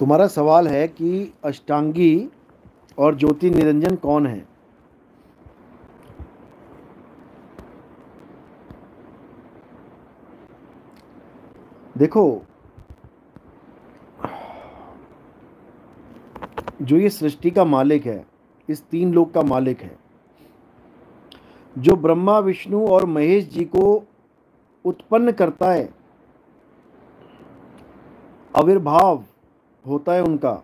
तुम्हारा सवाल है कि अष्टांगी और ज्योति निरंजन कौन है। देखो, जो ये सृष्टि का मालिक है, इस तीन लोक का मालिक है, जो ब्रह्मा विष्णु और महेश जी को उत्पन्न करता है, आविर्भाव होता है उनका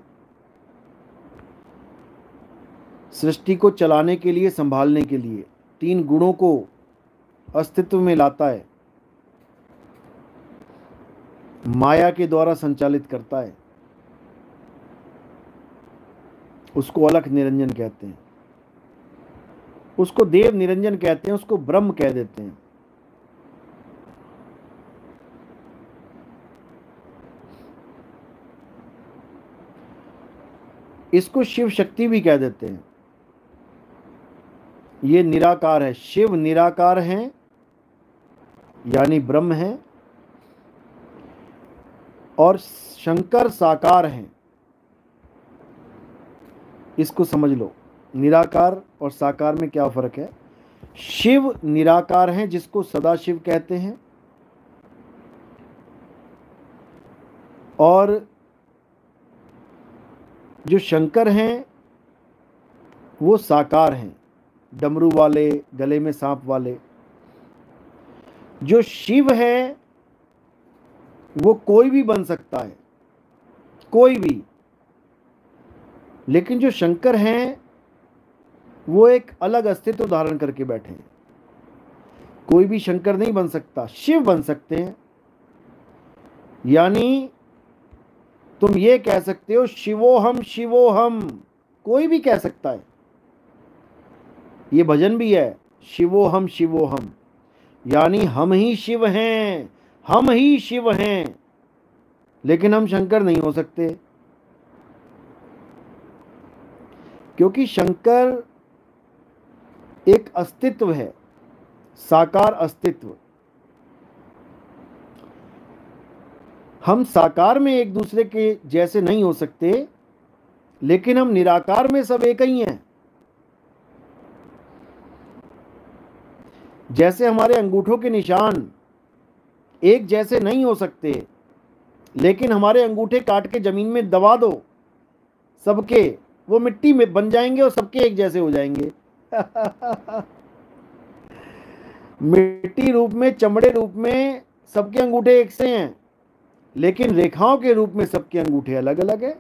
सृष्टि को चलाने के लिए, संभालने के लिए, तीन गुणों को अस्तित्व में लाता है, माया के द्वारा संचालित करता है, उसको अलख निरंजन कहते हैं, उसको देव निरंजन कहते हैं, उसको ब्रह्म कह देते हैं। इसको शिव शक्ति भी कह देते हैं। ये निराकार है, शिव निराकार हैं यानी ब्रह्म है, और शंकर साकार हैं। इसको समझ लो, निराकार और साकार में क्या फर्क है। शिव निराकार हैं जिसको सदाशिव कहते हैं, और जो शंकर हैं वो साकार हैं, डमरू वाले, गले में सांप वाले। जो शिव है वो कोई भी बन सकता है, कोई भी, लेकिन जो शंकर हैं वो एक अलग अस्तित्व धारण करके बैठे हैं। कोई भी शंकर नहीं बन सकता, शिव बन सकते हैं। यानी तुम ये कह सकते हो शिवोहम शिवोहम, कोई भी कह सकता है। ये भजन भी है, शिवोहम शिवोहम, यानी हम ही शिव हैं, हम ही शिव हैं, लेकिन हम शंकर नहीं हो सकते, क्योंकि शंकर एक अस्तित्व है, साकार अस्तित्व। हम साकार में एक दूसरे के जैसे नहीं हो सकते, लेकिन हम निराकार में सब एक ही हैं। जैसे हमारे अंगूठों के निशान एक जैसे नहीं हो सकते, लेकिन हमारे अंगूठे काट के जमीन में दबा दो सबके, वो मिट्टी में बन जाएंगे और सबके एक जैसे हो जाएंगे। मिट्टी रूप में, चमड़े रूप में सबके अंगूठे एक से हैं, लेकिन रेखाओं के रूप में सबके अंगूठे अलग अलग हैं।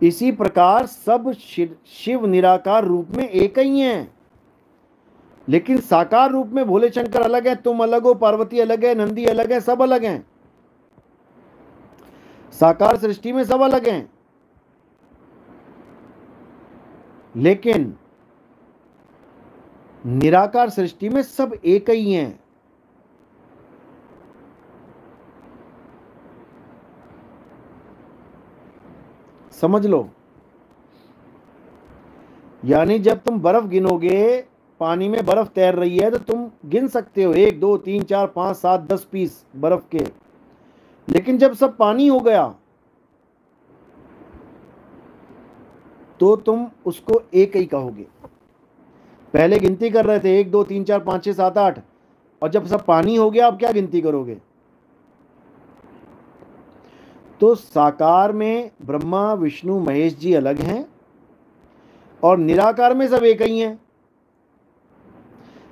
इसी प्रकार सब शिव निराकार रूप में एक ही हैं, लेकिन साकार रूप में भोले शंकर अलग हैं, तुम अलग हो, पार्वती अलग है, नंदी अलग है, सब अलग हैं। साकार सृष्टि में सब अलग हैं, लेकिन निराकार सृष्टि में सब एक ही हैं। समझ लो। यानी जब तुम बर्फ गिनोगे, पानी में बर्फ तैर रही है, तो तुम गिन सकते हो 1 2 3 4 5 7 10 पीस बर्फ के, लेकिन जब सब पानी हो गया तो तुम उसको एक ही कहोगे। पहले गिनती कर रहे थे 1 2 3 4 5 6 7 8, और जब सब पानी हो गया अब क्या गिनती करोगे। तो साकार में ब्रह्मा विष्णु महेश जी अलग हैं, और निराकार में सब एक ही हैं।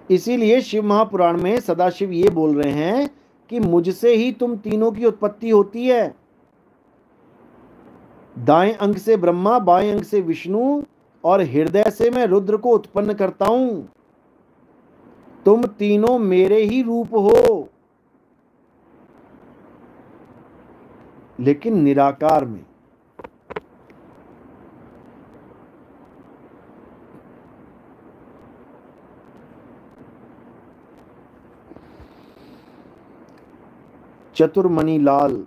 इसीलिए शिव महापुराण में सदाशिव ये बोल रहे हैं कि मुझसे ही तुम तीनों की उत्पत्ति होती है। दाएं अंग से ब्रह्मा, बाएं अंग से विष्णु, और हृदय से मैं रुद्र को उत्पन्न करता हूं। तुम तीनों मेरे ही रूप हो, लेकिन निराकार में। चतुर्मणि लाल,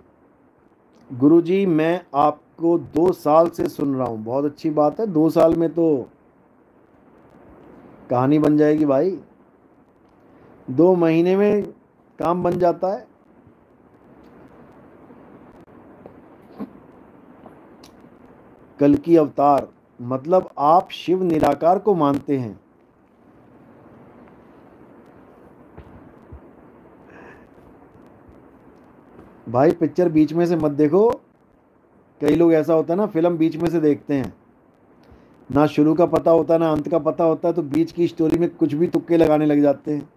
गुरुजी मैं आपको 2 साल से सुन रहा हूं। बहुत अच्छी बात है, 2 साल में तो कहानी बन जाएगी भाई। 2 महीने में काम बन जाता है। कल्कि अवतार, मतलब आप शिव निराकार को मानते हैं। भाई पिक्चर बीच में से मत देखो। कई लोग ऐसा होता है ना, फिल्म बीच में से देखते हैं, ना शुरू का पता होता ना अंत का पता होता, तो बीच की स्टोरी में कुछ भी तुक्के लगाने लग जाते हैं।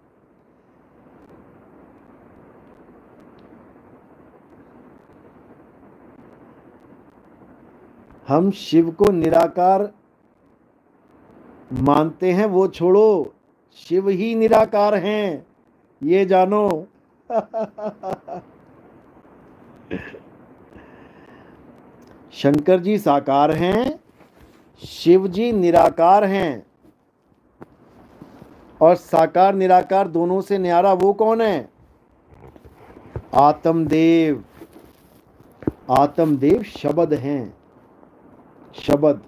हम शिव को निराकार मानते हैं, वो छोड़ो, शिव ही निराकार हैं, ये जानो। शंकर जी साकार हैं, शिव जी निराकार हैं, और साकार निराकार दोनों से न्यारा वो कौन है? आत्मदेव। आत्मदेव शब्द हैं, शब्द।